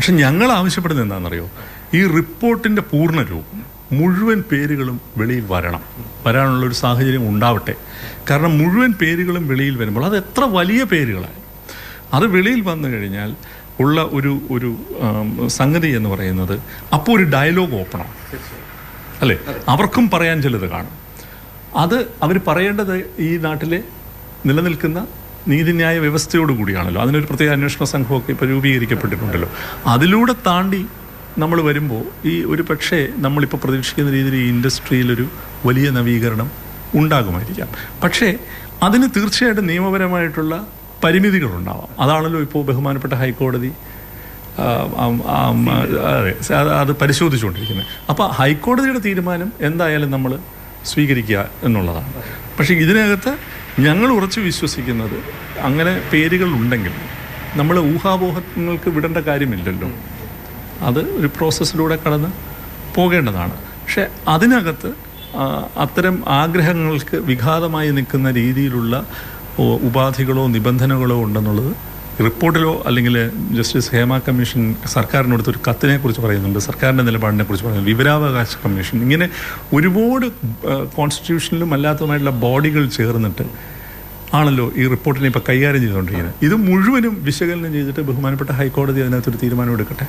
പക്ഷെ ഞങ്ങൾ ആവശ്യപ്പെടുന്നത് എന്താണെന്നറിയോ, ഈ റിപ്പോർട്ടിൻ്റെ പൂർണ്ണരൂപം മുഴുവൻ പേരുകളും വെളിയിൽ വരാനുള്ളൊരു സാഹചര്യം ഉണ്ടാവട്ടെ. കാരണം മുഴുവൻ പേരുകളും വെളിയിൽ വരുമ്പോൾ അത് എത്ര വലിയ പേരുകളാണ്, അത് വെളിയിൽ വന്നു കഴിഞ്ഞാൽ ഉള്ള ഒരു സംഗതി എന്ന് പറയുന്നത് അപ്പോൾ ഒരു ഡയലോഗ് ഓപ്പണാണ് അല്ലേ. അവർക്കും പറയാൻ ചിലത് കാണും. അത് അവർ പറയേണ്ടത് ഈ നാട്ടിലെ നിലനിൽക്കുന്ന നീതിന്യായ വ്യവസ്ഥയോട് കൂടിയാണല്ലോ. അതിനൊരു പ്രത്യേക അന്വേഷണ സംഘമൊക്കെ ഇപ്പോൾ രൂപീകരിക്കപ്പെട്ടിട്ടുണ്ടല്ലോ. അതിലൂടെ താണ്ടി നമ്മൾ വരുമ്പോൾ ഈ ഒരു പക്ഷേ നമ്മളിപ്പോൾ പ്രതീക്ഷിക്കുന്ന രീതിയിൽ ഈ ഇൻഡസ്ട്രിയിലൊരു വലിയ നവീകരണം ഉണ്ടാകുമായിരിക്കാം. പക്ഷേ അതിന് തീർച്ചയായിട്ടും നിയമപരമായിട്ടുള്ള പരിമിതികളുണ്ടാവാം. അതാണല്ലോ ഇപ്പോൾ ബഹുമാനപ്പെട്ട ഹൈക്കോടതി അതെ അത് പരിശോധിച്ചുകൊണ്ടിരിക്കുന്നത്. അപ്പോൾ ഹൈക്കോടതിയുടെ തീരുമാനം എന്തായാലും നമ്മൾ സ്വീകരിക്കുക എന്നുള്ളതാണ്. പക്ഷേ ഇതിനകത്ത് ഞങ്ങൾ ഉറച്ചു വിശ്വസിക്കുന്നത് അങ്ങനെ പേരുകൾ ഉണ്ടെങ്കിൽ നമ്മൾ ഊഹാപോഹങ്ങൾക്ക് വിടേണ്ട കാര്യമില്ലല്ലോ. അത് ഒരു പ്രോസസ്സിലൂടെ കടന്ന് പോകേണ്ടതാണ്. പക്ഷെ അതിനകത്ത് അത്തരം ആഗ്രഹങ്ങൾക്ക് വിഘാതമായി നിൽക്കുന്ന രീതിയിലുള്ള ഉപാധികളോ നിബന്ധനകളോ ഉണ്ടെന്നുള്ളത് റിപ്പോർട്ടിലോ അല്ലെങ്കിൽ ജസ്റ്റിസ് ഹേമ കമ്മീഷൻ സർക്കാരിനടുത്തൊരു കത്തിനെ കുറിച്ച് പറയുന്നുണ്ട്, സർക്കാരിൻ്റെ നിലപാടിനെ കുറിച്ച് പറയുന്നുണ്ട്, വിവരാവകാശ കമ്മീഷൻ, ഇങ്ങനെ ഒരുപാട് കോൺസ്റ്റിറ്റ്യൂഷനിലും അല്ലാത്തതുമായിട്ടുള്ള ബോഡികൾ ചേർന്നിട്ട് ആണല്ലോ ഈ റിപ്പോർട്ടിനെ ഇപ്പോൾ കൈകാര്യം ചെയ്തുകൊണ്ടിരിക്കുന്നത്. ഇത് മുഴുവനും വിശകലനം ചെയ്തിട്ട് ബഹുമാനപ്പെട്ട ഹൈക്കോടതി അതിനകത്തൊരു തീരുമാനം എടുക്കട്ടെ.